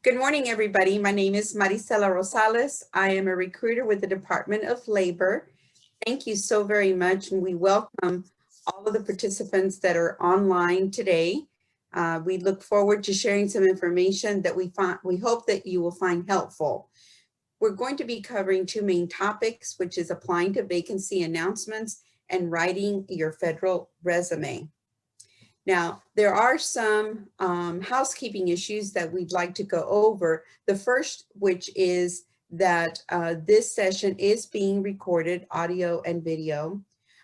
Good morning, everybody. My name is Maricela Rosales. I am a recruiter with the Department of Labor. Thank you so very much, and we welcome all of the participants that are online today. We look forward to sharing some information that we hope that you will find helpful. We're going to be covering two main topics, which is applying to vacancy announcements and writing your federal resume. Now, there are some housekeeping issues that we'd like to go over. The first, which is that this session is being recorded, audio and video.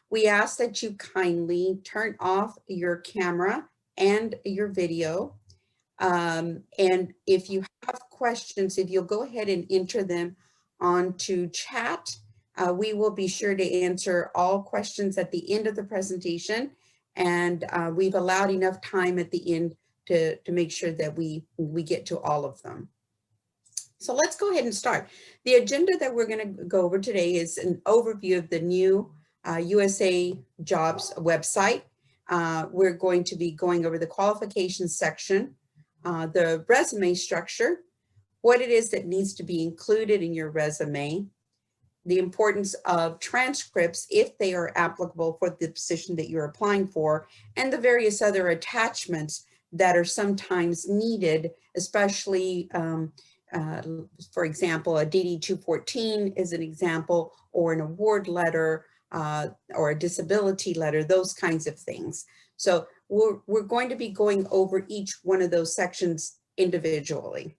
We ask that you kindly turn off your camera and your video. And if you have questions, if you'll go ahead and enter them onto chat, we will be sure to answer all questions at the end of the presentation. And we've allowed enough time at the end to make sure that we get to all of them. So let's go ahead and start. The agenda that we're going to go over today is an overview of the new USA Jobs website. We're going to be going over the qualifications section, the resume structure, what it is that needs to be included in your resume, the importance of transcripts if they are applicable for the position that you're applying for, and the various other attachments that are sometimes needed, especially, for example, a DD-214 is an example, or an award letter, or a disability letter, those kinds of things. So we're going to be going over each one of those sections individually.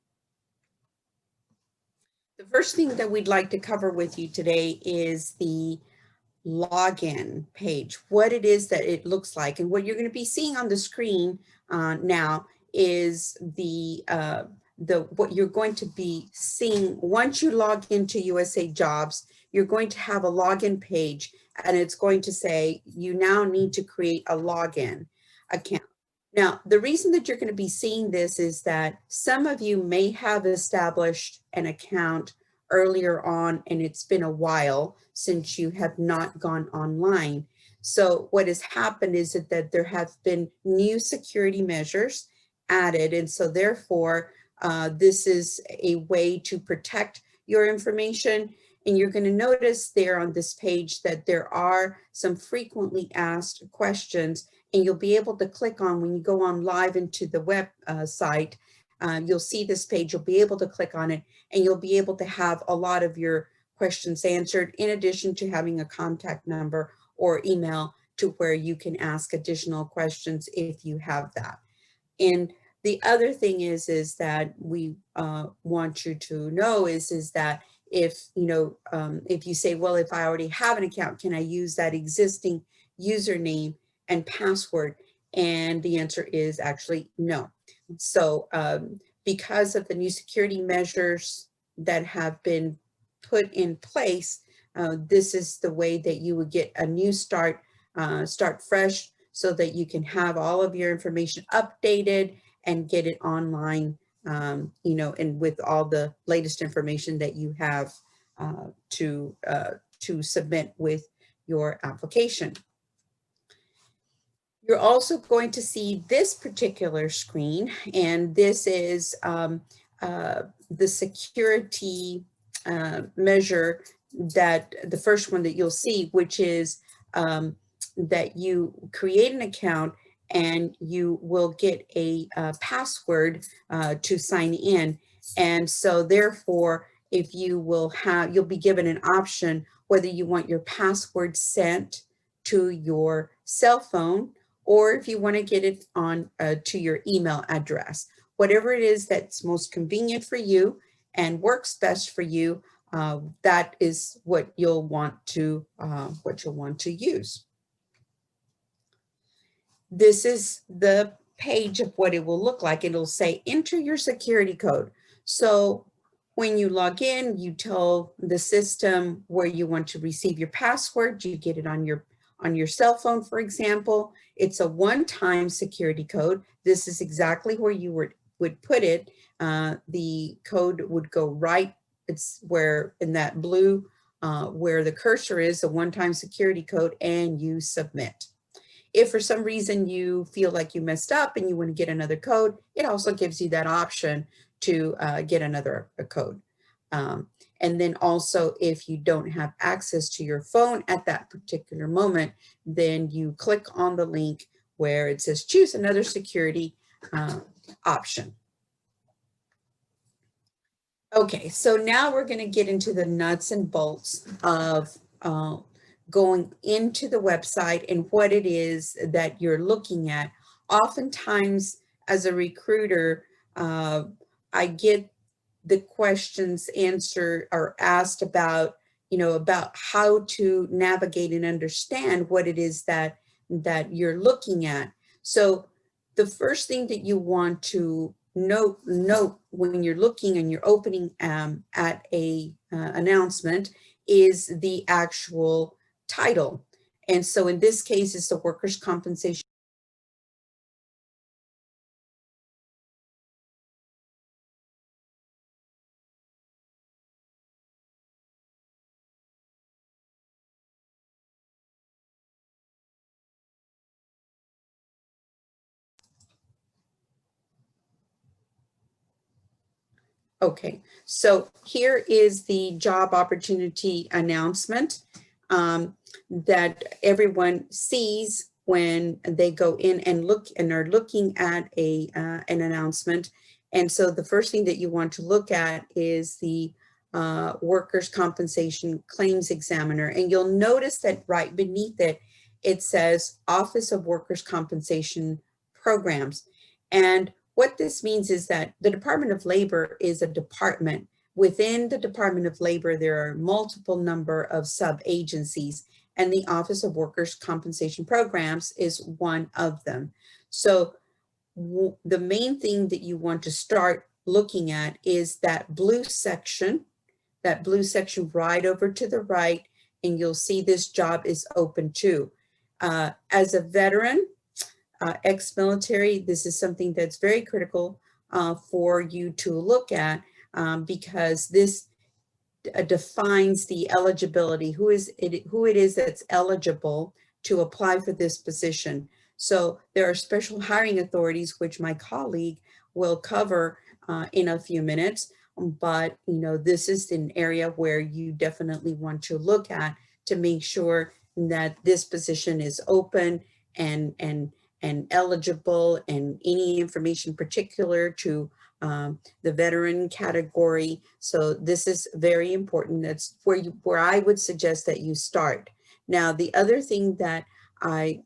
The first thing that we'd like to cover with you today is the login page, what it is that it looks like. And what you're going to be seeing on the screen now is what you're going to be seeing once you log into USA Jobs. You're going to have a login page, and it's going to say you now need to create a login account. Now, the reason that you're going to be seeing this is that some of you may have established an account earlier on, and it's been a while since you have not gone online. So what has happened is that there have been new security measures added, and so therefore, this is a way to protect your information. And you're going to notice there on this page that there are some frequently asked questions, and you'll be able to click on when you go on live into the website. You'll see this page, you'll be able to click on it, and you'll be able to have a lot of your questions answered, in addition to having a contact number or email to where you can ask additional questions if you have that. And the other thing is that we want you to know is that if you say, well, if I already have an account, can I use that existing username and password? And the answer is actually no. So because of the new security measures that have been put in place, this is the way that you would get a new start fresh, so that you can have all of your information updated and get it online, and with all the latest information that you have to submit with your application. You're also going to see this particular screen, and this is the security measure, that the first one that you'll see, which is that you create an account and you will get a password to sign in. And so therefore, if you'll be given an option whether you want your password sent to your cell phone, or if you want to get it on to your email address. Whatever it is that's most convenient for you and works best for you, that is what you'll want to use. This is the page of what it will look like. It'll say enter your security code. So when you log in, you tell the system where you want to receive your password. You get it on your cell phone, for example. It's a one-time security code. This is exactly where you would put it. The code would go right. It's where in that blue, where the cursor is, a one-time security code, and you submit. If for some reason you feel like you messed up and you want to get another code, it also gives you that option to get another code. And then also, if you don't have access to your phone at that particular moment, then you click on the link where it says choose another security option. Okay, so now we're going to get into the nuts and bolts of going into the website and what it is that you're looking at. Oftentimes, as a recruiter, I get the questions answered or asked about, about how to navigate and understand what it is that you're looking at. So the first thing that you want to note when you're looking and you're opening at a announcement is the actual title. And so in this case, it's the workers' compensation. Okay, so here is the job opportunity announcement that everyone sees when they go in and look and are looking at an announcement. And so the first thing that you want to look at is the workers' compensation claims examiner. And you'll notice that right beneath it, it says Office of Workers' Compensation Programs. And what this means is that the Department of Labor is a department. Within the Department of Labor, there are multiple number of sub-agencies, and the Office of Workers' Compensation Programs is one of them. So the main thing that you want to start looking at is that blue section right over to the right, and you'll see this job is open too. As a veteran, ex-military, this is something that's very critical for you to look at because this defines the eligibility, who it is that's eligible to apply for this position. So there are special hiring authorities, which my colleague will cover in a few minutes. But this is an area where you definitely want to look at to make sure that this position is open and eligible, and any information particular to the veteran category. So this is very important. That's where I would suggest that you start. Now, the other thing that I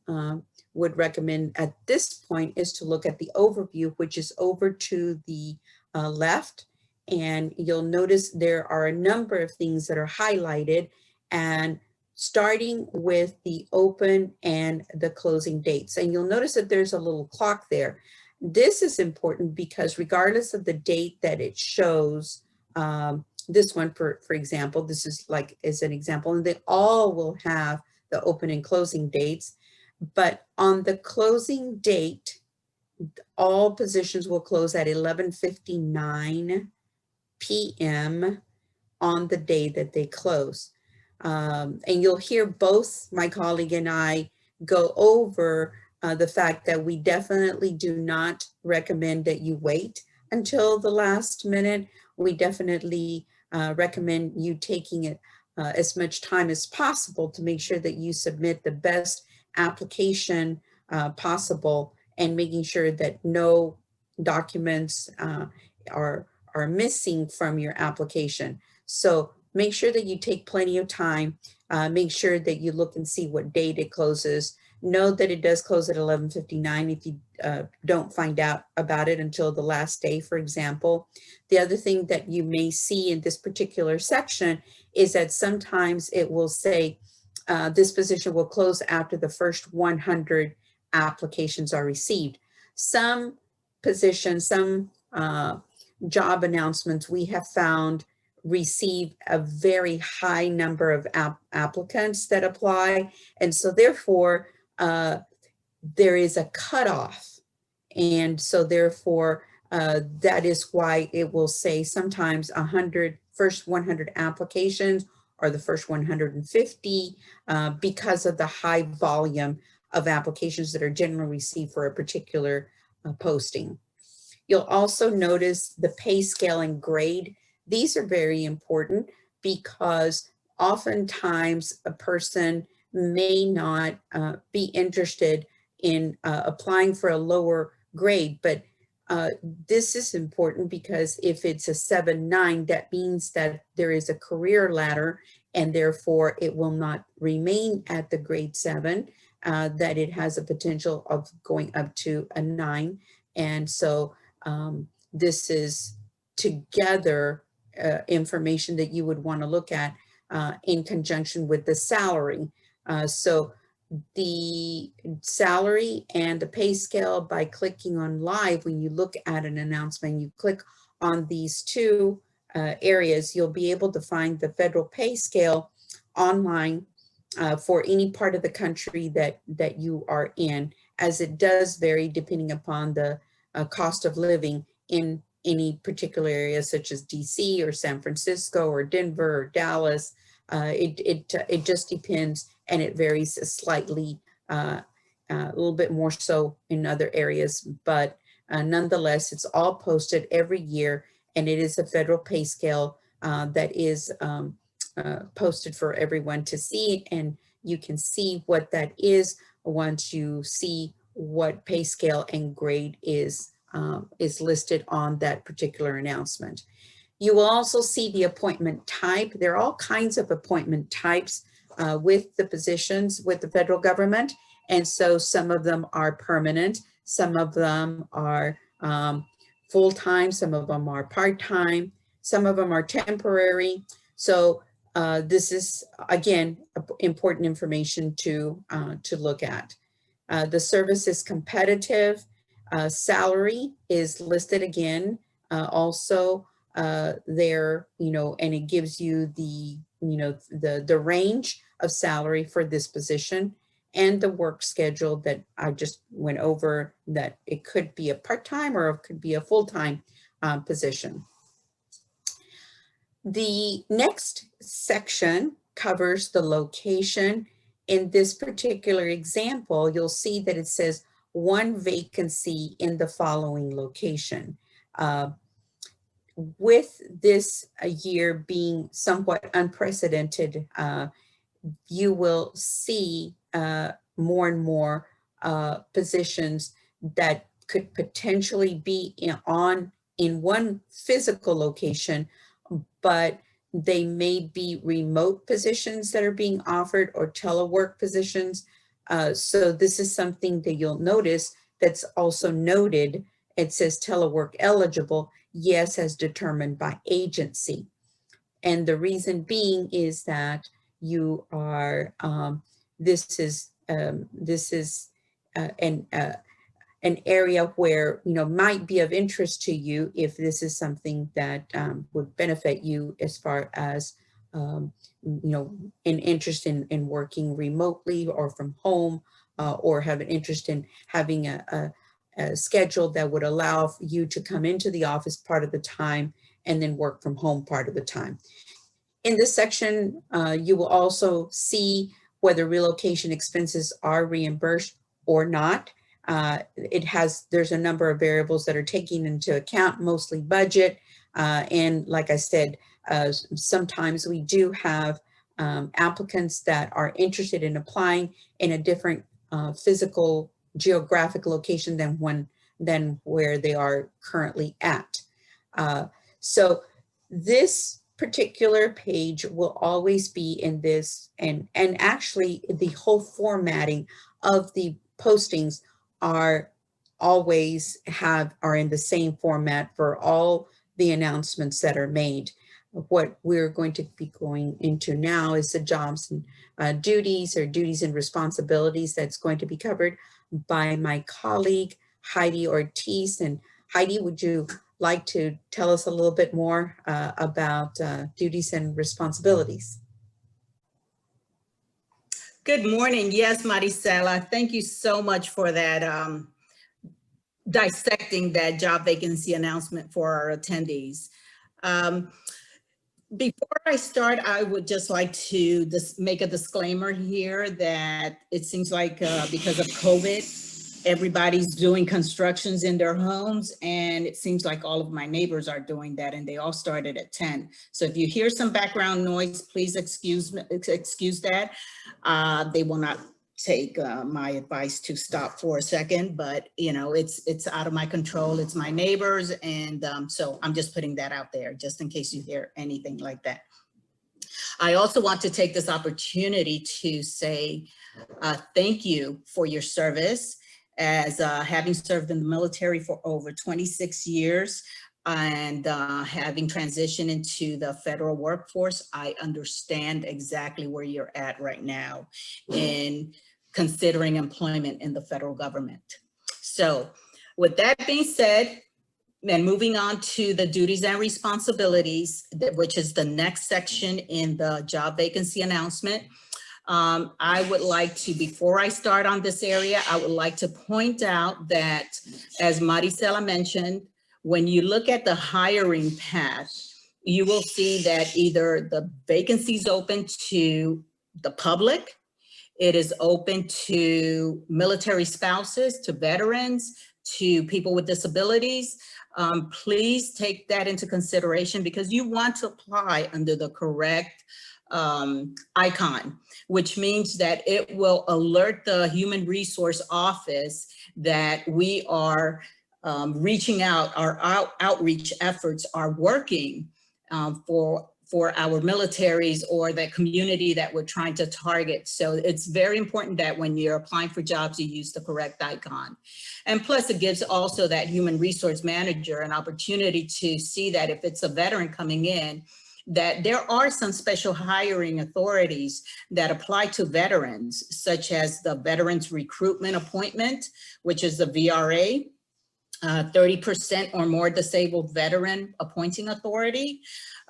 would recommend at this point is to look at the overview, which is over to the left. And you'll notice there are a number of things that are highlighted, and starting with the open and the closing dates. And you'll notice that there's a little clock there. This is important because regardless of the date that it shows, this one, for example, this is as an example, and they all will have the open and closing dates. But on the closing date, all positions will close at 11:59 p.m. on the day that they close. And you'll hear both my colleague and I go over the fact that we definitely do not recommend that you wait until the last minute. We definitely recommend you taking it as much time as possible to make sure that you submit the best application possible, and making sure that no documents are missing from your application. So make sure that you take plenty of time. Make sure that you look and see what date it closes. Know that it does close at 11:59 if you don't find out about it until the last day, for example. The other thing that you may see in this particular section is that sometimes it will say this position will close after the first 100 applications are received. Some positions, some job announcements we have found receive a very high number of applicants that apply. And so therefore, there is a cutoff. And so therefore, that is why it will say sometimes first 100 applications or the first 150 because of the high volume of applications that are generally received for a particular posting. You'll also notice the pay scale and grade. These are very important because oftentimes a person may not be interested in applying for a lower grade, but this is important because if it's a 7-9, that means that there is a career ladder and therefore it will not remain at the grade 7, that it has a potential of going up to a 9. And so this is together information that you would want to look at in conjunction with the salary. So the salary and the pay scale, by clicking on live, when you look at an announcement, you click on these two areas, you'll be able to find the federal pay scale online for any part of the country that you are in, as it does vary depending upon the cost of living in any particular area, such as DC or San Francisco or Denver or Dallas. It just depends, and it varies slightly, a little bit more so in other areas, but nonetheless, it's all posted every year, and it is a federal pay scale that is posted for everyone to see, and you can see what that is once you see what pay scale and grade is listed on that particular announcement. You will also see the appointment type. There are all kinds of appointment types with the positions with the federal government. And so some of them are permanent, some of them are full-time, some of them are part-time, some of them are temporary. So this is, again, important information to look at. The service is competitive. Salary is listed again, also there, and it gives you the, the range of salary for this position, and the work schedule that I just went over, that it could be a part-time or it could be a full-time position. The next section covers the location. In this particular example, you'll see that it says 1 vacancy in the following location. With this year being somewhat unprecedented, you will see more and more positions that could potentially be in one physical location, but they may be remote positions that are being offered or telework positions. So this is something that you'll notice that's also noted. It says telework eligible, yes, as determined by agency. And the reason being is that you are, this is an area where, might be of interest to you if this is something that would benefit you as far as, an interest in working remotely or from home, or have an interest in having a schedule that would allow you to come into the office part of the time and then work from home part of the time. In this section, you will also see whether relocation expenses are reimbursed or not. There's a number of variables that are taken into account, mostly budget. And like I said, sometimes we do have applicants that are interested in applying in a different physical geographic location than where they are currently at. So this particular page will always be in this, and actually the whole formatting of the postings are in the same format for all the announcements that are made. What we're going to be going into now is the jobs and duties and responsibilities that's going to be covered by my colleague, Heidi Ortiz. And Heidi, would you like to tell us a little bit more about duties and responsibilities? Good morning. Yes, Maricela, thank you so much for that, dissecting that job vacancy announcement for our attendees. Before I start, I would just like to make a disclaimer here that it seems like because of COVID, everybody's doing constructions in their homes, and it seems like all of my neighbors are doing that, and they all started at 10. So if you hear some background noise, please excuse that. They will not take my advice to stop for a second, but it's out of my control. It's my neighbors, and so I'm just putting that out there just in case you hear anything like that. I also want to take this opportunity to say thank you for your service. As having served in the military for over 26 years and having transitioned into the federal workforce, I understand exactly where you're at right now in considering employment in the federal government. So with that being said, and moving on to the duties and responsibilities, which is the next section in the job vacancy announcement. I would like to, before I start on this area, I would like to point out that, as Maricela mentioned, when you look at the hiring path, you will see that either the vacancy is open to the public, it is open to military spouses, to veterans, to people with disabilities. Please take that into consideration because you want to apply under the correct icon, which means that it will alert the Human Resource Office that we are reaching out, our outreach efforts are working for our militaries or that community that we're trying to target. So it's very important that when you're applying for jobs, you use the correct icon. And plus it gives also that human resource manager an opportunity to see that if it's a veteran coming in, that there are some special hiring authorities that apply to veterans, such as the Veterans Recruitment Appointment, which is the VRA, 30% or more disabled veteran appointing authority,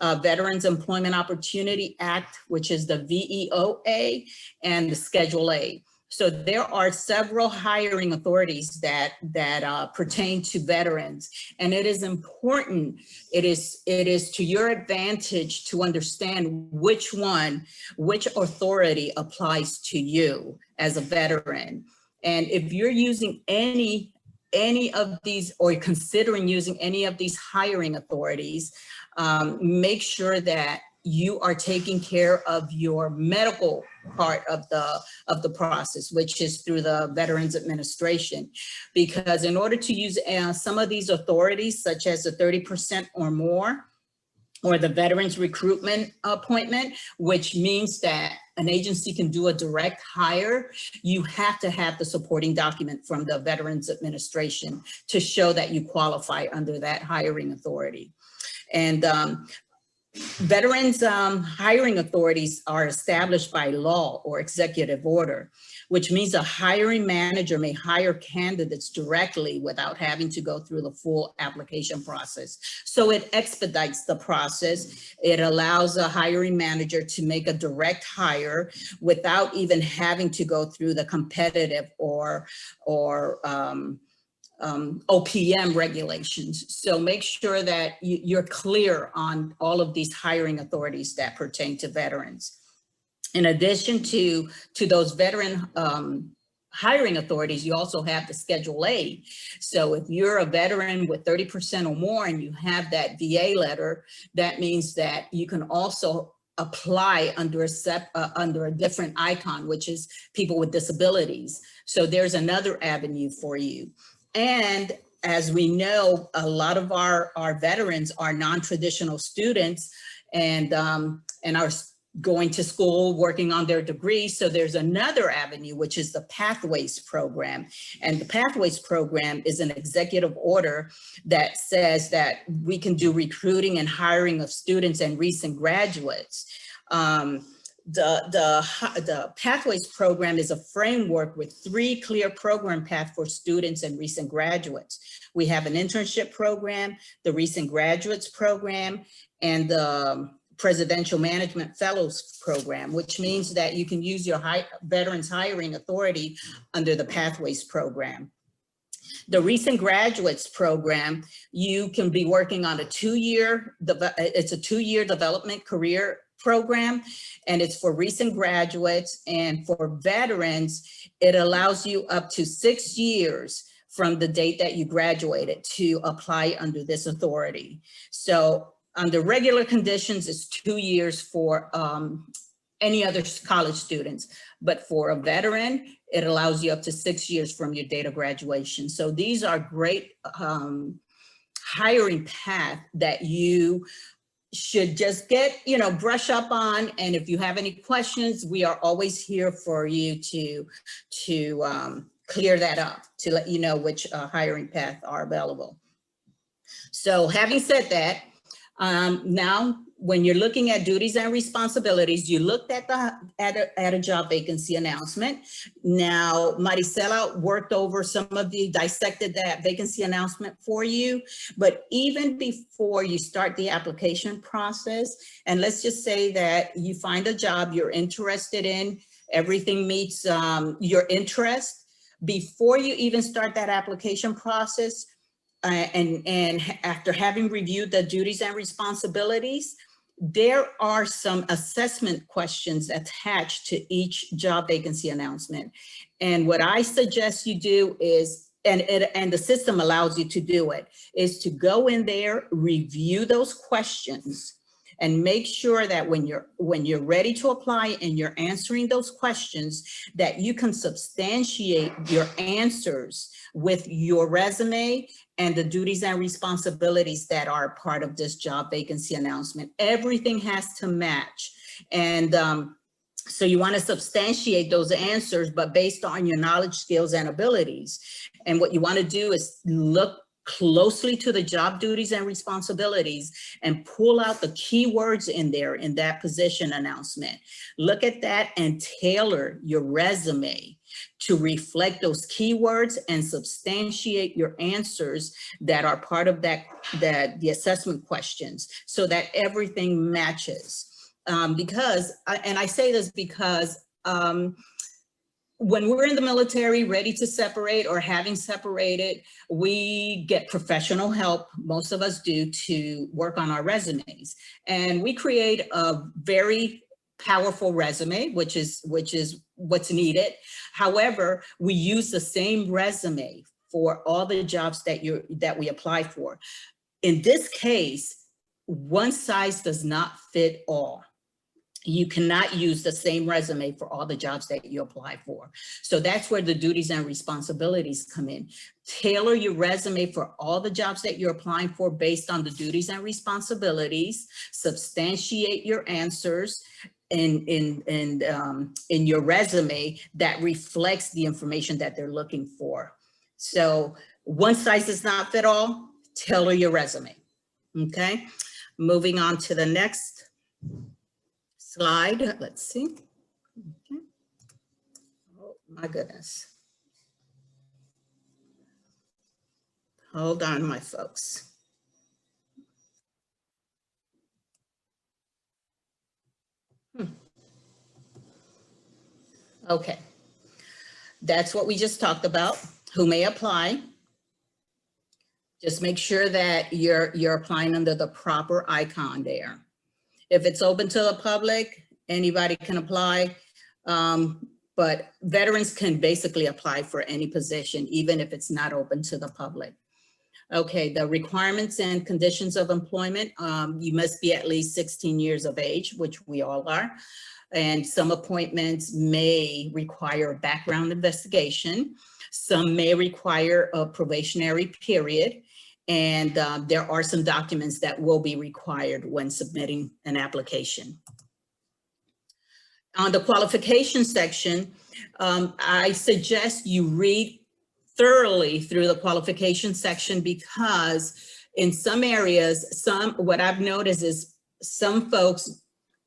Veterans Employment Opportunity Act, which is the VEOA, and the Schedule A. So there are several hiring authorities that pertain to veterans, and it is important. It is to your advantage to understand which authority applies to you as a veteran. And if you're using any of these or considering using any of these hiring authorities, make sure that you are taking care of your medical part of the process, which is through the Veterans Administration. Because in order to use some of these authorities, such as the 30% or more, or the Veterans Recruitment Appointment, which means that an agency can do a direct hire, you have to have the supporting document from the Veterans Administration to show that you qualify under that hiring authority. And veterans hiring authorities are established by law or executive order, which means a hiring manager may hire candidates directly without having to go through the full application process. So it expedites the process. It allows a hiring manager to make a direct hire without even having to go through the competitive or OPM regulations. So make sure that you're clear on all of these hiring authorities that pertain to veterans. In addition to those veteran hiring authorities, you also have the Schedule A. So if you're a veteran with 30% or more and you have that VA letter, that means that you can also apply under a different icon, which is people with disabilities. So there's another avenue for you. And as we know, a lot of our veterans are non-traditional students and are going to school, working on their degree. So there's another avenue, which is the Pathways Program. And the Pathways Program is an executive order that says that we can do recruiting and hiring of students and recent graduates. The Pathways Program is a framework with 3 clear program paths for students and recent graduates. We have an internship program, the recent graduates program, and the Presidential Management Fellows Program, which means that you can use your Veterans Hiring Authority under the Pathways Program. The Recent Graduates Program, you can be working on a 2-year, it's a 2-year development career program, and it's for recent graduates. And for veterans, it allows you up to 6 years from the date that you graduated to apply under this authority. So under regular conditions, it's 2 years for any other college students, but for a veteran, it allows you up to 6 years from your date of graduation. So these are great hiring path that you should just get, brush up on. And if you have any questions, we are always here for you to clear that up, to let you know which hiring paths are available. So having said that, now when you're looking at duties and responsibilities, you looked at a job vacancy announcement. Now, Maricela worked over dissected that vacancy announcement for you. But even before you start the application process, and let's just say that you find a job you're interested in, everything meets your interest, before you even start that application process, and after having reviewed the duties and responsibilities, there are some assessment questions attached to each job vacancy announcement. And what I suggest you do is, and the system allows you to do it, is to go in there, review those questions, and make sure that when you're ready to apply and you're answering those questions, that you can substantiate your answers with your resume and the duties and responsibilities that are part of this job vacancy announcement. Everything has to match. And so you want to substantiate those answers, but based on your knowledge, skills, and abilities. And what you want to do is look closely to the job duties and responsibilities and pull out the keywords in there in that position announcement. Look at that and tailor your resume to reflect those keywords and substantiate your answers that are part of the assessment questions, so that everything matches. Because I say this because when we're in the military, ready to separate or having separated, we get professional help, most of us do, to work on our resumes. And we create a very powerful resume, which is what's needed. However, we use the same resume for all the jobs that we apply for. In this case, one size does not fit all. You cannot use the same resume for all the jobs that you apply for. So that's where the duties and responsibilities come in. Tailor your resume for all the jobs that you're applying for based on the duties and responsibilities. Substantiate your answers in your resume that reflects the information that they're looking for. So one size does not fit all. Tailor your resume. Okay, moving on to the next slide. Let's see. Okay. Oh my goodness. Hold on, my folks. Okay. That's what we just talked about. Who may apply? Just make sure that you're applying under the proper icon there. If it's open to the public, anybody can apply, but veterans can basically apply for any position, even if it's not open to the public. Okay, the requirements and conditions of employment, you must be at least 16 years of age, which we all are. And some appointments may require a background investigation. Some may require a probationary period. And there are some documents that will be required when submitting an application. On the qualification section, I suggest you read thoroughly through the qualification section, because in some areas, what I've noticed is some folks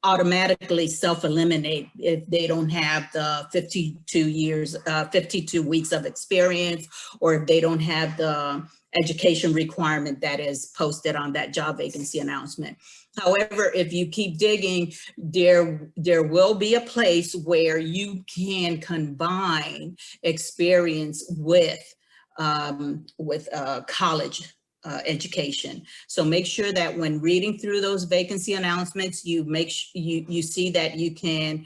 automatically self-eliminate if they don't have the 52 weeks of experience, or if they don't have the education requirement that is posted on that job vacancy announcement. However, if you keep digging, there will be a place where you can combine experience with college education. So make sure that when reading through those vacancy announcements, you you see that you can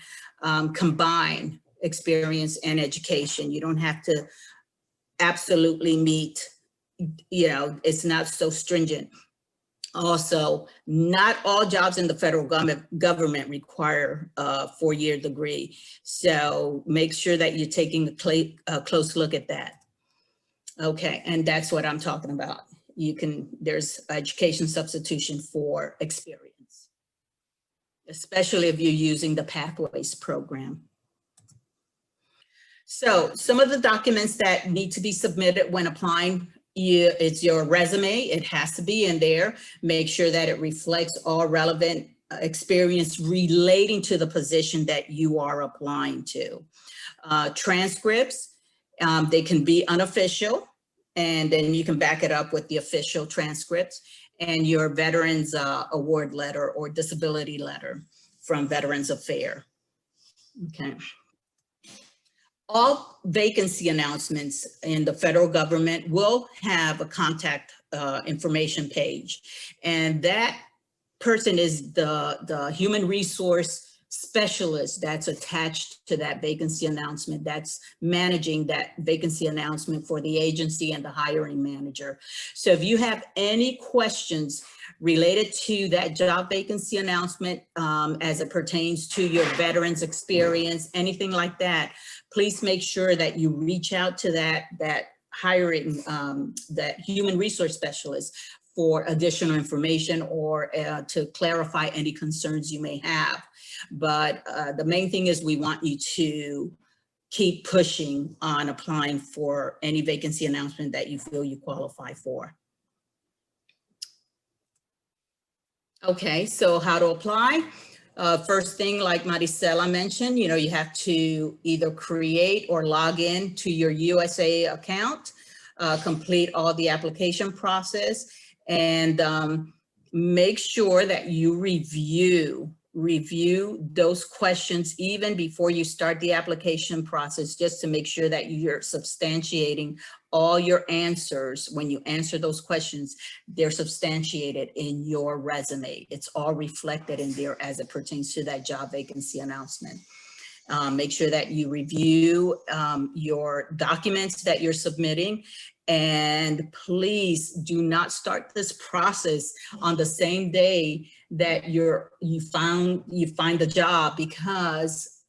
combine experience and education. You don't have to absolutely meet, it's not so stringent. Also, not all jobs in the federal government require a 4-year degree. So make sure that you're taking a close look at that. Okay, and that's what I'm talking about. There's education substitution for experience, especially if you're using the Pathways program. So some of the documents that need to be submitted when applying, it's your resume. It has to be in there. Make sure that it reflects all relevant experience relating to the position that you are applying to. Transcripts, they can be unofficial, and then you can back it up with the official transcripts, and your Veterans Award letter or disability letter from Veterans Affairs. Okay. All vacancy announcements in the federal government will have a contact information page, and that person is the human resource specialist that's attached to that vacancy announcement, that's managing that vacancy announcement for the agency and the hiring manager. So if you have any questions related to that job vacancy announcement as it pertains to your veterans experience, anything like that, please make sure that you reach out to that hiring, that human resource specialist for additional information or to clarify any concerns you may have. But the main thing is we want you to keep pushing on applying for any vacancy announcement that you feel you qualify for. Okay, so how to apply? First thing, like Maricela mentioned, you have to either create or log in to your USA account, complete all the application process, and make sure that you review those questions even before you start the application process, just to make sure that you're substantiating all your answers. When you answer those questions, they're substantiated in your resume. It's all reflected in there as it pertains to that job vacancy announcement. Make sure that you review your documents that you're submitting, and please do not start this process on the same day that you find the job, because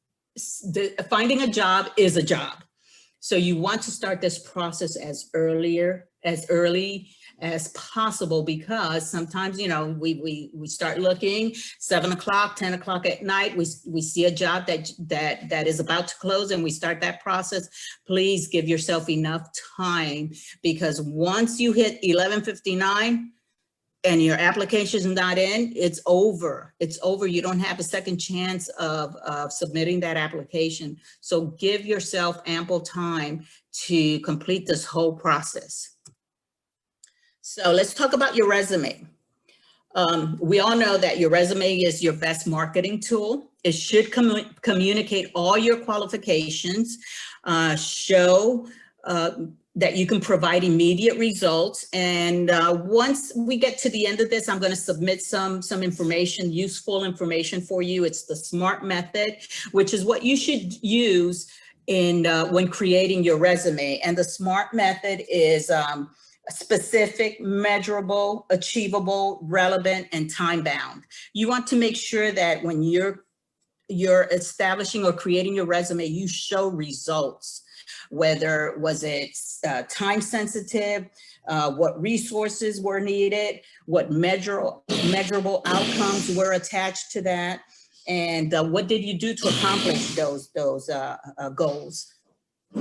finding a job is a job. So you want to start this process as early as possible, because sometimes, we start looking 7 o'clock, 10 o'clock at night, we see a job that is about to close, and we start that process. Please give yourself enough time, because once you hit 11:59 and your application is not in, it's over. It's over. You don't have a second chance of submitting that application. So give yourself ample time to complete this whole process. So let's talk about your resume. We all know that your resume is your best marketing tool. It should communicate all your qualifications, show that you can provide immediate results. And once we get to the end of this, I'm going to submit some information, useful information for you. It's the SMART method, which is what you should use when creating your resume. And the SMART method is specific, measurable, achievable, relevant, and time-bound. You want to make sure that when you're establishing or creating your resume, you show results. Whether was it time sensitive, what resources were needed, what measurable outcomes were attached to that, and what did you do to accomplish those goals.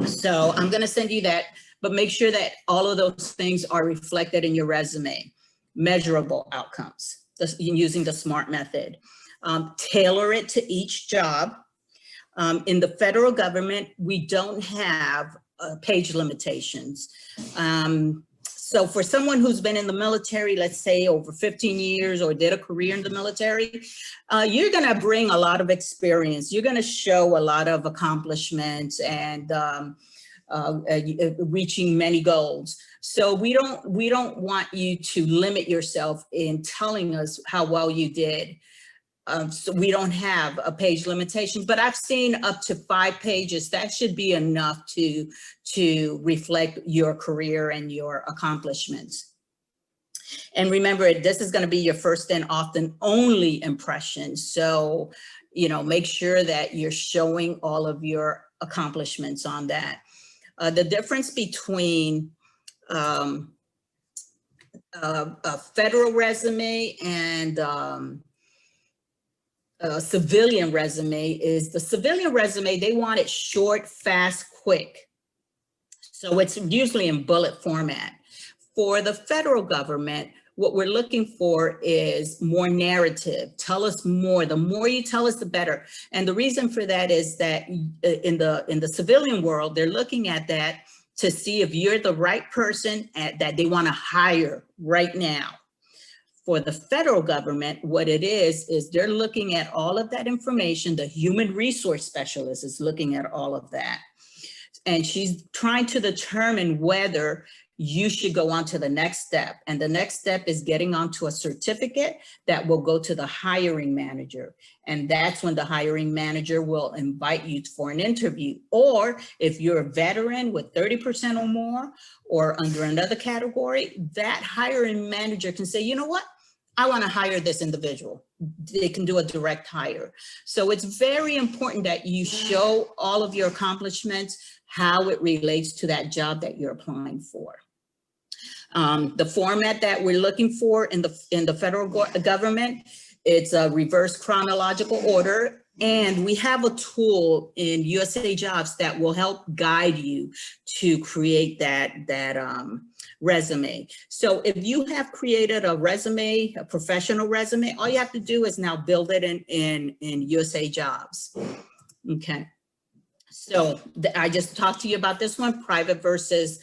So I'm going to send you that, but make sure that all of those things are reflected in your resume. Measurable outcomes using the SMART method. Tailor it to each job. In the federal government, we don't have page limitations. So for someone who's been in the military, let's say over 15 years or did a career in the military, you're going to bring a lot of experience. You're going to show a lot of accomplishments and reaching many goals. So we don't want you to limit yourself in telling us how well you did. So we don't have a page limitation, but I've seen up to 5 pages. That should be enough to reflect your career and your accomplishments. And remember, this is going to be your first and often only impression. So, you know, make sure that you're showing all of your accomplishments on that. The difference between a federal resume and a civilian resume is the civilian resume, they want it short, fast, quick. So it's usually in bullet format. For the federal government, what we're looking for is more narrative. Tell us more. The more you tell us, the better. And the reason for that is that in the civilian world, they're looking at that to see if you're the right person that they want to hire right now. For the federal government, what it is they're looking at all of that information. The human resource specialist is looking at all of that. And she's trying to determine whether you should go on to the next step. And the next step is getting onto a certificate that will go to the hiring manager. And that's when the hiring manager will invite you for an interview. Or if you're a veteran with 30% or more, or under another category, that hiring manager can say, you know what? I want to hire this individual. They can do a direct hire. So it's very important that you show all of your accomplishments, how it relates to that job that you're applying for. The format that we're looking for in the federal government, it's a reverse chronological order. And we have a tool in USA Jobs that will help guide you to create that resume. So if you have created a resume, a professional resume, all you have to do is now build it in USA Jobs. Okay. So I just talked to you about this one, private versus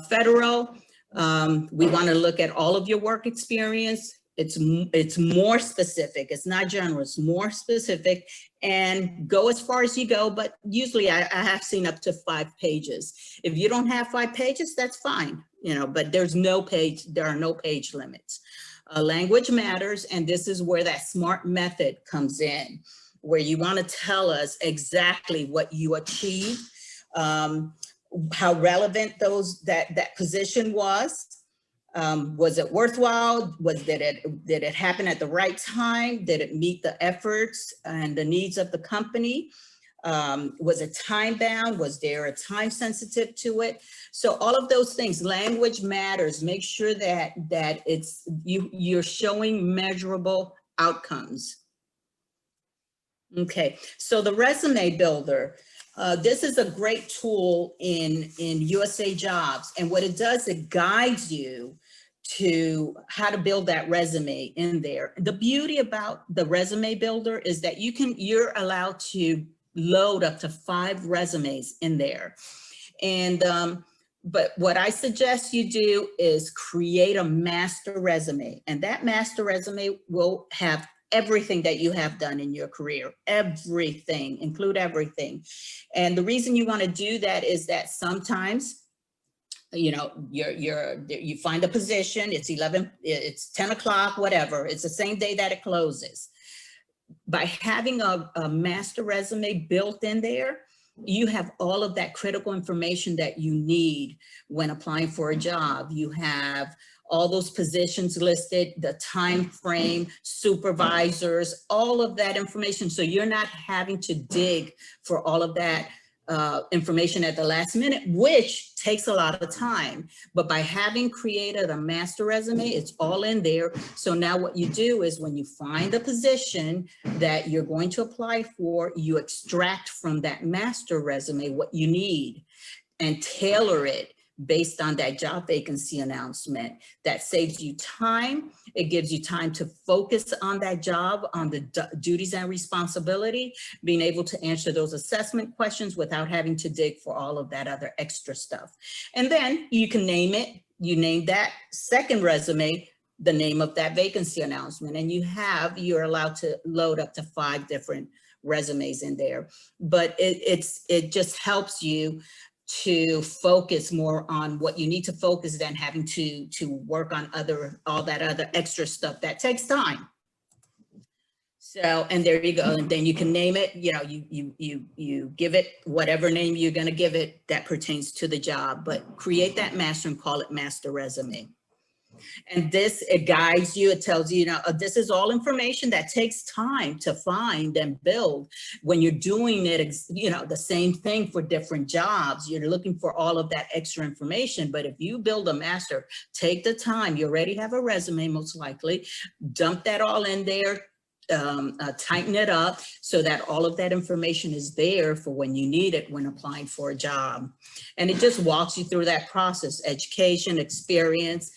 federal. We want to look at all of your work experience. It's more specific. It's not general, it's more specific, and go as far as you go. But usually I have seen up to 5 pages. If you don't have 5 pages, that's fine, you know, but there are no page limits. Language matters. And this is where that SMART method comes in, where you want to tell us exactly what you achieved, how relevant that position was. Was it worthwhile? Did it happen at the right time? Did it meet the efforts and the needs of the company? Was it time bound? Was there a time sensitive to it? So all of those things, language matters. Make sure that you're showing measurable outcomes. Okay, so the resume builder. This is a great tool in USA Jobs. And what it does, it guides you to how to build that resume in there. The beauty about the resume builder is that you're allowed to load up to 5 resumes in there. And, but what I suggest you do is create a master resume. And that master resume will have everything that you have done in your career, everything, include everything. And the reason you want to do that is that sometimes, you know, you find a position, it's 10 o'clock, whatever, it's the same day that it closes. By having a master resume built in there, you have all of that critical information that you need when applying for a job. You have all those positions listed, the time frame, supervisors, all of that information. So you're not having to dig for all of that information at the last minute, which takes a lot of time. But by having created a master resume, it's all in there. So now what you do is when you find the position that you're going to apply for, you extract from that master resume what you need and tailor it based on that job vacancy announcement. That saves you time. It gives you time to focus on that job, on the duties and responsibility, being able to answer those assessment questions without having to dig for all of that other extra stuff. And then you can name it. You name that second resume the name of that vacancy announcement, and you're allowed to load up to 5 different resumes in there. But it just helps you to focus more on what you need to focus than having to work on all that other extra stuff that takes time. So, and there you go. And then you can name it, you know, you give it whatever name you're going to give it that pertains to the job, but create that master and call it master resume. And this, it guides you, it tells you, you know, this is all information that takes time to find and build. When you're doing it, you know, the same thing for different jobs, you're looking for all of that extra information. But if you build a master, take the time, you already have a resume, most likely, dump that all in there, tighten it up so that all of that information is there for when you need it when applying for a job. And it just walks you through that process: education, experience,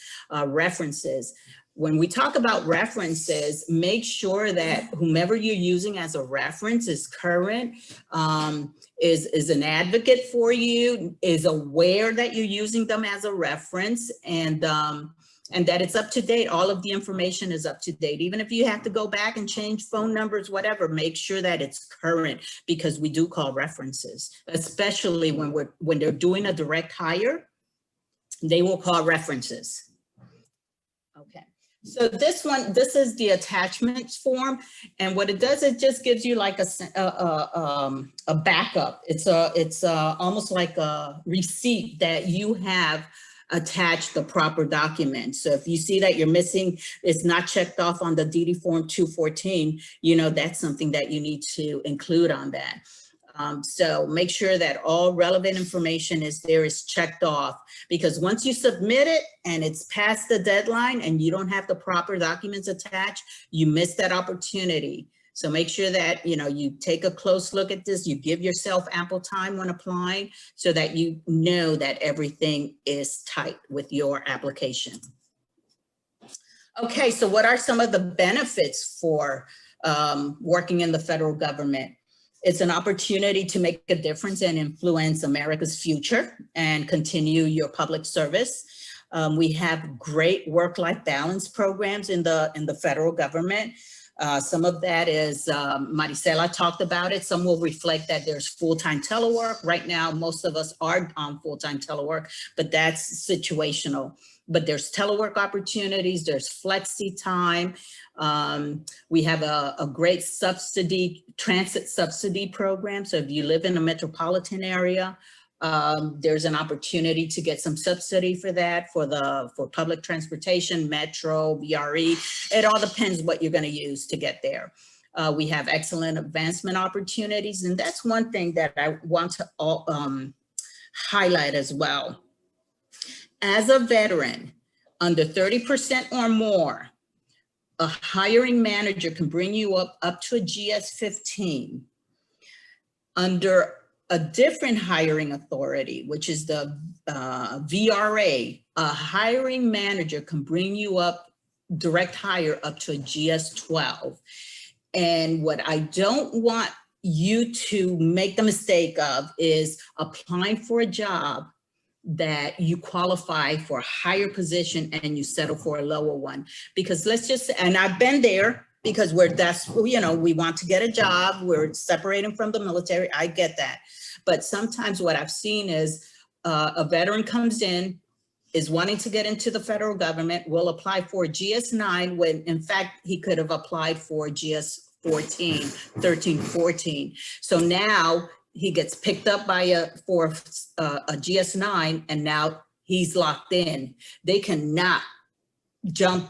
references. When we talk about references, make sure that whomever you're using as a reference is current, is an advocate for you, is aware that you're using them as a reference, and that it's up to date. All of the information is up to date. Even if you have to go back and change phone numbers, whatever, make sure that it's current, because we do call references, especially when they're doing a direct hire, they will call references. Okay. So this is the attachments form. And what it does, it just gives you like a backup. It's almost like a receipt that you have attach the proper document. So if you see that you're missing, it's not checked off on the DD form 214, you know, that's something that you need to include on that. So make sure that all relevant information is checked off, because once you submit it and it's past the deadline and you don't have the proper documents attached, you miss that opportunity. So make sure that, you know, you take a close look at this, you give yourself ample time when applying so that you know that everything is tight with your application. Okay, so what are some of the benefits for working in the federal government? It's an opportunity to make a difference and influence America's future and continue your public service. We have great work-life balance programs in the federal government. Some of that is, Maricela talked about it. Some will reflect that there's full-time telework. Right now, most of us are on full-time telework, but that's situational. But there's telework opportunities, there's flexi time. We have a great transit subsidy program. So if you live in a metropolitan area, there's an opportunity to get some subsidy for that, for public transportation, metro, BRE. It all depends what you're going to use to get there. We have excellent advancement opportunities, and that's one thing that I want to highlight as well. As a veteran, under 30% or more, a hiring manager can bring you up to a GS-15. Under a different hiring authority, which is the VRA, a hiring manager can bring you up, direct hire, up to a GS-12. And what I don't want you to make the mistake of is applying for a job that you qualify for a higher position and you settle for a lower one. Because let's just, and I've been there, because we want to get a job, we're separating from the military, I get that. But sometimes what I've seen is a veteran comes in, is wanting to get into the federal government, will apply for GS-9 when in fact he could have applied for GS-14, 13, 14. So now he gets picked up by for a GS-9, and now he's locked in. They cannot jump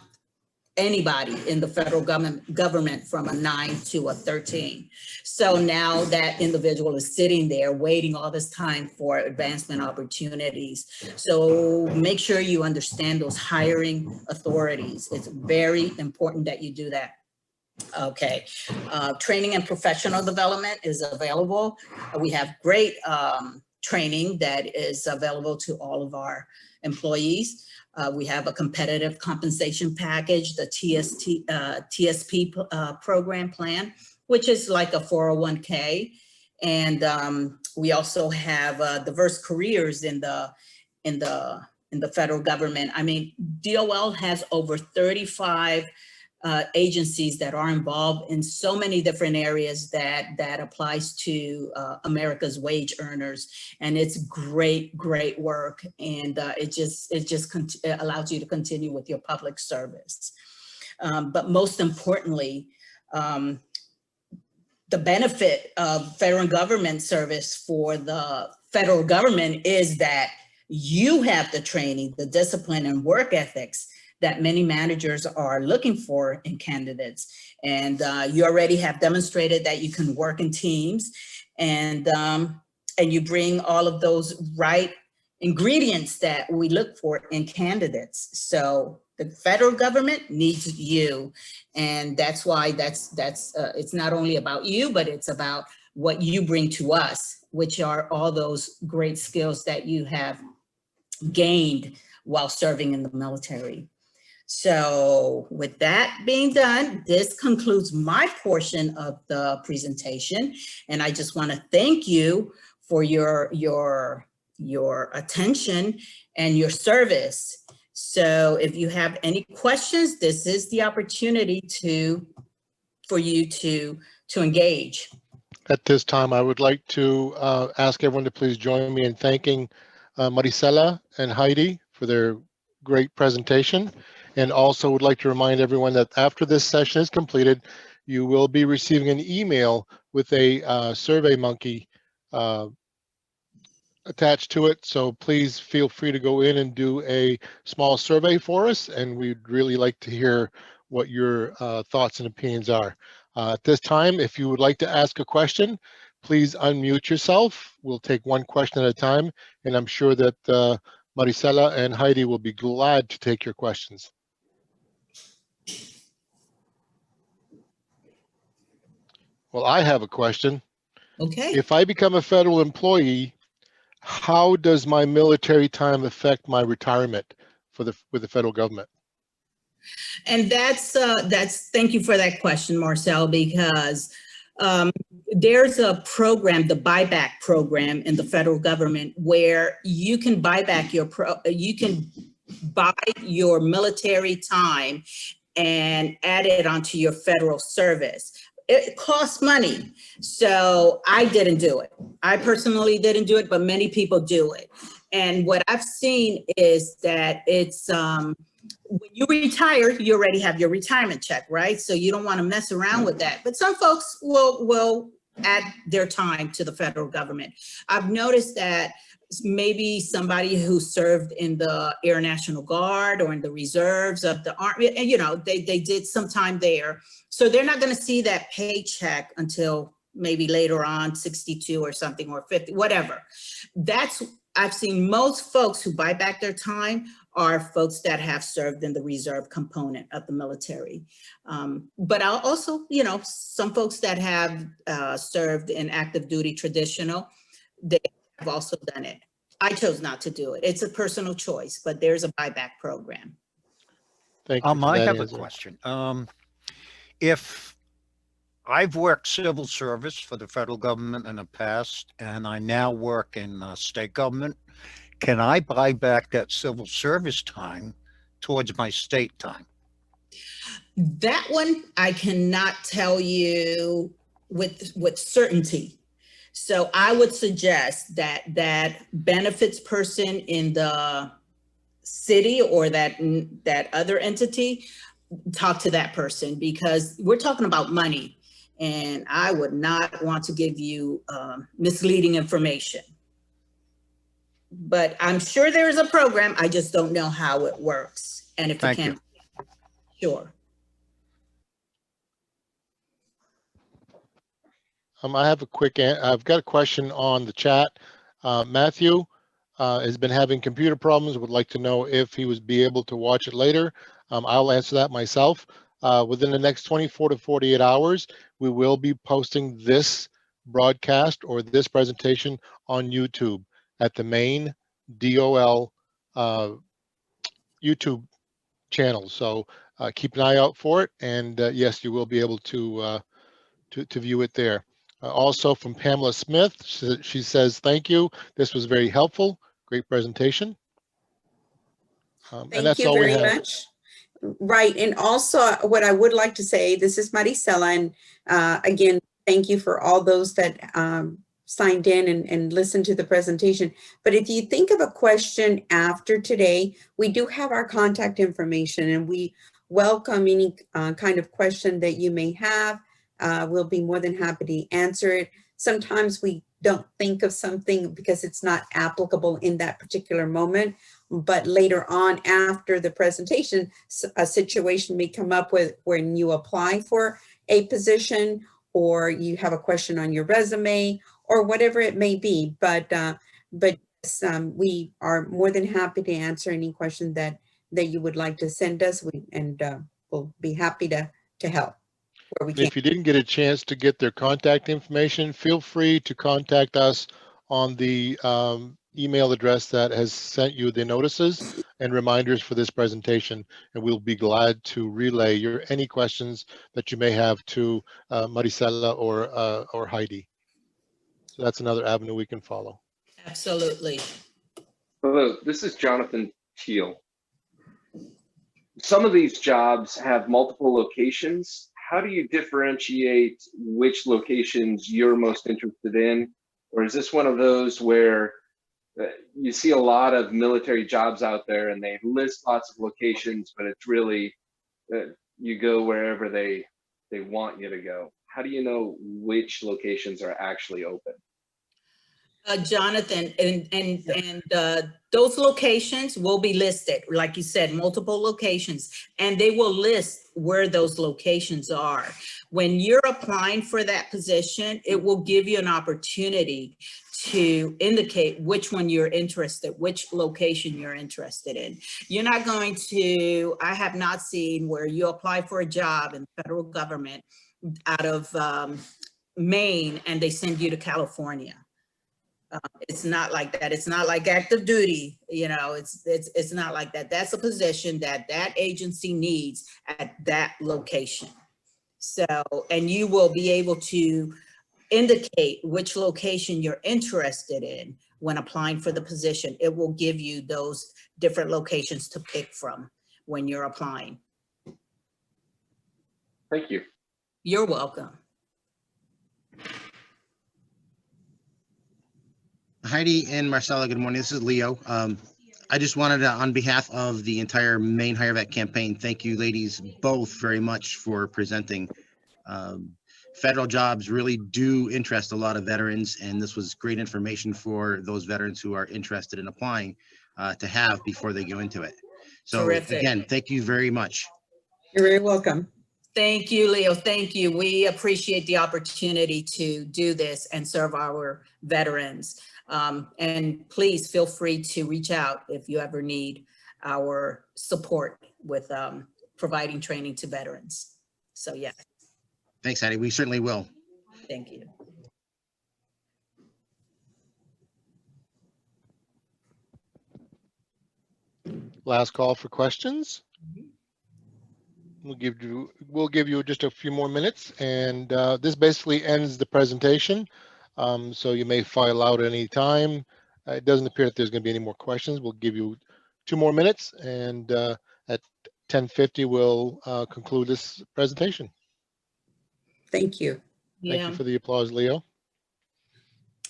anybody in the federal government from a 9 to a 13. So now that individual is sitting there waiting all this time for advancement opportunities. So make sure you understand those hiring authorities. It's very important that you do that. Okay, training and professional development is available. We have great training that is available to all of our employees. We have a competitive compensation package, the TSP program plan, which is like a 401k. And we also have diverse careers in the federal government. I mean, DOL has over 35 agencies that are involved in so many different areas that applies to America's wage earners, and it's great work, and it just allows you to continue with your public service. But most importantly, the benefit of federal government service for the federal government is that you have the training, the discipline, and work ethics that many managers are looking for in candidates. And you already have demonstrated that you can work in teams, and you bring all of those right ingredients that we look for in candidates. So the federal government needs you. And that's why it's not only about you, but it's about what you bring to us, which are all those great skills that you have gained while serving in the military. So with that being done, this concludes my portion of the presentation. And I just want to thank you for your attention and your service. So if you have any questions, this is the opportunity for you to engage. At this time, I would like to ask everyone to please join me in thanking Maricela and Heidi for their great presentation. And also would like to remind everyone that after this session is completed, you will be receiving an email with a SurveyMonkey attached to it. So please feel free to go in and do a small survey for us. And we'd really like to hear what your thoughts and opinions are. At this time, if you would like to ask a question, please unmute yourself. We'll take one question at a time. And I'm sure that Maricela and Heidi will be glad to take your questions. Well, I have a question. Okay. If I become a federal employee, how does my military time affect my retirement with the federal government? And that's thank you for that question, Marcel, because there's a program, the buyback program in the federal government, where you can buy back you can buy your military time and add it onto your federal service. It costs money. So I didn't do it. I personally didn't do it, but many people do it. And what I've seen is that it's, when you retire, you already have your retirement check, right? So you don't want to mess around with that. But some folks will add their time to the federal government. I've noticed that maybe somebody who served in the Air National Guard or in the reserves of the Army, and you know, they did some time there. So they're not going to see that paycheck until maybe later on, 62 or something, or 50, whatever. I've seen most folks who buy back their time are folks that have served in the reserve component of the military. But I'll also, you know, some folks that have served in active duty traditional, they have also done it. I chose not to do it. It's a personal choice, but there's a buyback program. Thank you. I have a question. If I've worked civil service for the federal government in the past, and I now work in state government, can I buy back that civil service time towards my state time? That one I cannot tell you with certainty. So I would suggest that benefits person in the city or that other entity, talk to that person, because we're talking about money, and I would not want to give you misleading information. But I'm sure there is a program. I just don't know how it works, and if it can. Sure. I have I've got a question on the chat. Matthew has been having computer problems, would like to know if he would be able to watch it later. I'll answer that myself. Within the next 24 to 48 hours, we will be posting this broadcast or this presentation on YouTube at the main DOL YouTube channel. So keep an eye out for it. And yes, you will be able to view it there. Also from Pamela Smith, she says, thank you. This was very helpful. Great presentation. Thank you very much. Right. And also what I would like to say, this is Maricela, and again, thank you for all those that signed in and listened to the presentation. But if you think of a question after today, we do have our contact information, and we welcome any kind of question that you may have. We'll be more than happy to answer it. Sometimes we don't think of something because it's not applicable in that particular moment. But later on, after the presentation, a situation may come up with when you apply for a position, or you have a question on your resume, or whatever it may be. But we are more than happy to answer any question that you would like to send us, and we'll be happy to help where we can. If you didn't get a chance to get their contact information, feel free to contact us on the email address that has sent you the notices and reminders for this presentation, and we'll be glad to relay any questions that you may have to Maricela or Heidi. So that's another avenue we can follow. Absolutely. Hello, this is Jonathan Teal. Some of these jobs have multiple locations. How do you differentiate which locations you're most interested in? Or is this one of those where you see a lot of military jobs out there and they list lots of locations, but it's really you go wherever they want you to go? How do you know which locations are actually open? Jonathan, and those locations will be listed, like you said, multiple locations, and they will list where those locations are. When you're applying for that position, it will give you an opportunity to indicate which one you're interested, which location you're interested in. You're not going to, I have not seen where you apply for a job in the federal government out of Maine and they send you to California. It's not like that. It's not like active duty. You know, it's not like that. That's a position that that agency needs at that location. So, and you will be able to indicate which location you're interested in when applying for the position. It will give you those different locations to pick from when you're applying. Thank you. You're welcome. Heidi and Marcella, good morning. This is Leo. I just wanted to, on behalf of the entire Maine Hire Vet campaign, thank you ladies both very much for presenting. Federal jobs really do interest a lot of veterans, and this was great information for those veterans who are interested in applying to have before they go into it. So Terrific. Again, thank you very much. You're very welcome. Thank you, Leo. Thank you. We appreciate the opportunity to do this and serve our veterans. And please feel free to reach out if you ever need our support with providing training to veterans. So yeah. Thanks, Heidi. We certainly will. Thank you. Last call for questions. We'll give you just a few more minutes, and this basically ends the presentation. So you may file out any time. It doesn't appear that there's going to be any more questions. We'll give you 2 more minutes, and at 10:50 we'll conclude this presentation. Thank you. Thank you for the applause, Leo.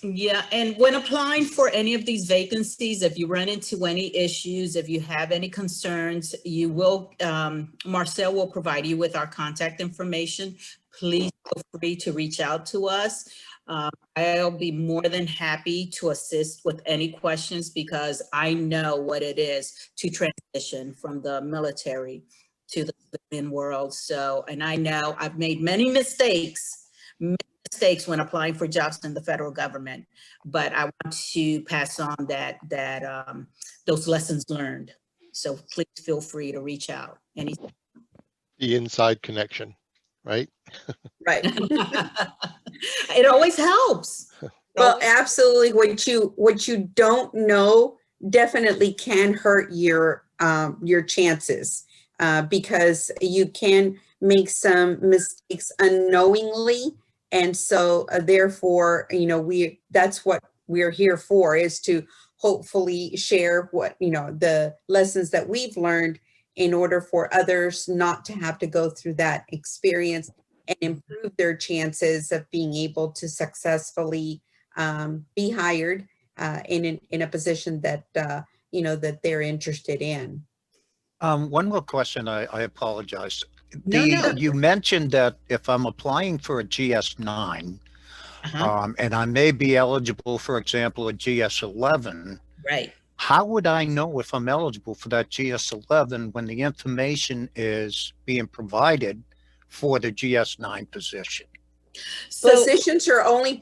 Yeah, and when applying for any of these vacancies, if you run into any issues, if you have any concerns, you will, Marcel will provide you with our contact information. Please feel free to reach out to us. I'll be more than happy to assist with any questions because I know what it is to transition from the military to the civilian world. So, and I know I've made many mistakes when applying for jobs in the federal government, but I want to pass on those lessons learned. So please feel free to reach out. The inside connection, right? Right. It always helps. Well, absolutely. What you don't know definitely can hurt your chances because you can make some mistakes unknowingly. And so therefore, you know, that's what we're here for, is to hopefully share what, you know, the lessons that we've learned in order for others not to have to go through that experience and improve their chances of being able to successfully be hired in a position that, that they're interested in. One more question. I apologize. No, no. You mentioned that if I'm applying for a GS9, and I may be eligible, for example, a GS11, Right. how would I know if I'm eligible for that GS11 when the information is being provided for the GS9 position? So, Positions are only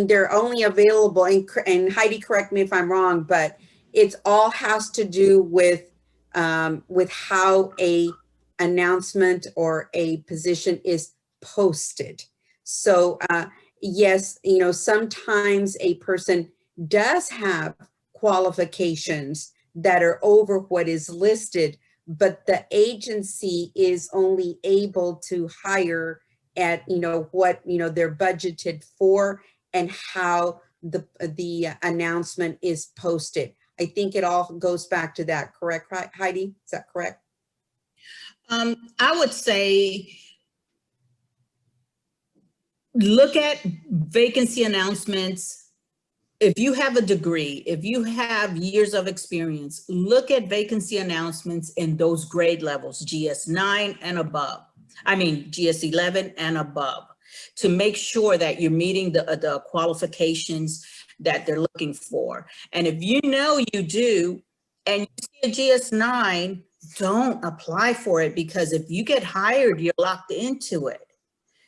they're only available, and Heidi, correct me if I'm wrong, but it's all has to do with how a announcement or a position is posted. So yes, sometimes a person does have qualifications that are over what is listed, but the agency is only able to hire at what they're budgeted for and how the announcement is posted. I think it all goes back to that, correct, Heidi? Is that correct? I would say look at vacancy announcements. If you have a degree, if you have years of experience, look at vacancy announcements in those grade levels, GS9 and above. GS11 and above, to make sure that you're meeting the qualifications that they're looking for. And if you know you do, and you see a GS9, don't apply for it, because if you get hired, you're locked into it.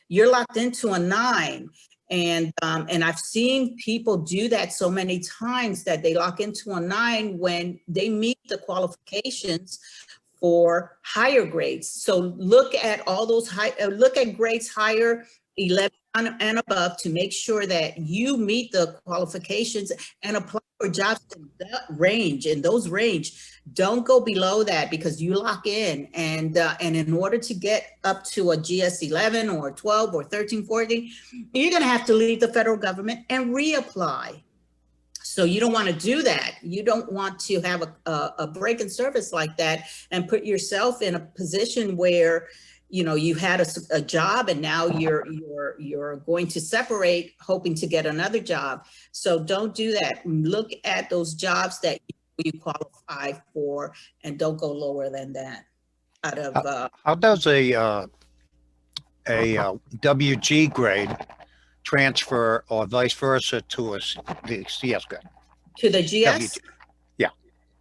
You're locked into a 9. And I've seen people do that so many times that they lock into a 9 when they meet the qualifications for higher grades. So look at all those look at grades higher, 11 and above, to make sure that you meet the qualifications and apply for jobs in that range, in those range. Don't go below that, because you lock in. And in order to get up to a GS11 or 12 or 13, 14, you're going to have to leave the federal government and reapply. So you don't want to do that. You don't want to have a break in service like that and put yourself in a position where, you had a job and now you're going to separate, hoping to get another job. So don't do that. Look at those jobs that you qualify for, and don't go lower than that. How does a WG grade transfer or vice versa to the CS grade? To the GS? WG. Yeah.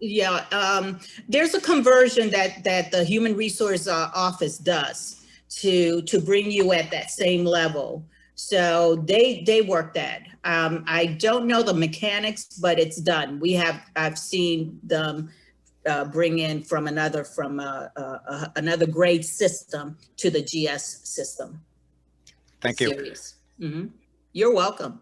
Yeah, there's a conversion that the Human Resource Office does to bring you at that same level. So they work that. I don't know the mechanics, but it's done. I've seen them bring in from another grade system to the GS system. Thank you. Mm-hmm. You're welcome.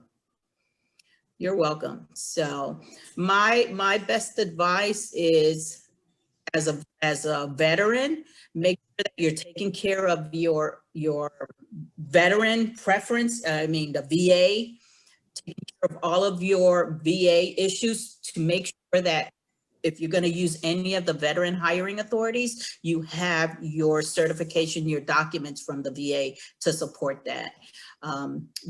You're welcome. So my best advice is, as a veteran, make sure that you're taking care of your veteran preference. The VA, taking care of all of your VA issues, to make sure that if you're going to use any of the veteran hiring authorities, you have your certification, your documents from the VA to support that.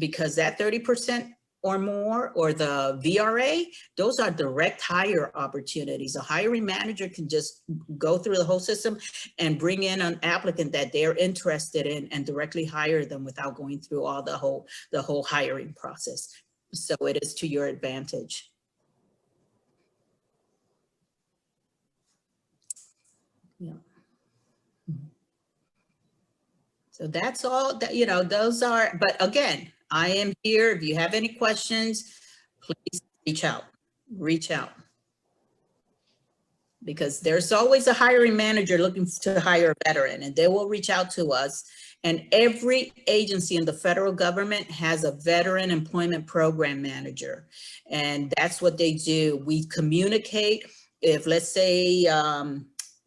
Because that 30% or more, or the VRA, those are direct hire opportunities. A hiring manager can just go through the whole system and bring in an applicant that they're interested in and directly hire them without going through all the whole hiring process. So it is to your advantage. Yeah. So that's all that, those are, but again, I am here. If you have any questions, please reach out. Because there's always a hiring manager looking to hire a veteran, and they will reach out to us. And every agency in the federal government has a veteran employment program manager. And that's what they do. We communicate. If, let's say,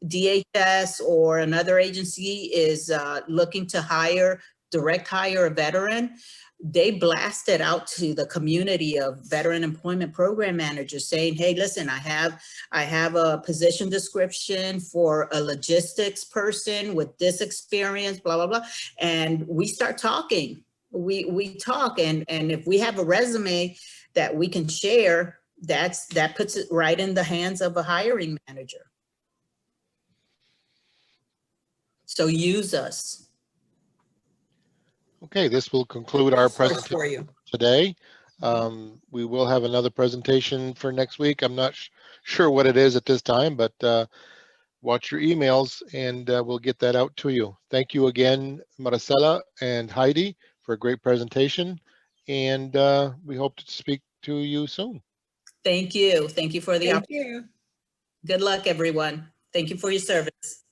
DHS or another agency is looking to hire direct hire a veteran, they blasted out to the community of veteran employment program managers saying, hey, listen, I have a position description for a logistics person with this experience, blah, blah, blah. And we start talking. We talk, and if we have a resume that we can share, that puts it right in the hands of a hiring manager. So use us. Okay, this will conclude our Source presentation for you. today. We will have another presentation for next week. I'm not sure what it is at this time, but watch your emails and we'll get that out to you. Thank you again, Maricela and Heidi, for a great presentation. And we hope to speak to you soon. Thank you. Thank you for the Thank opportunity. you. Good luck, everyone. Thank you for your service.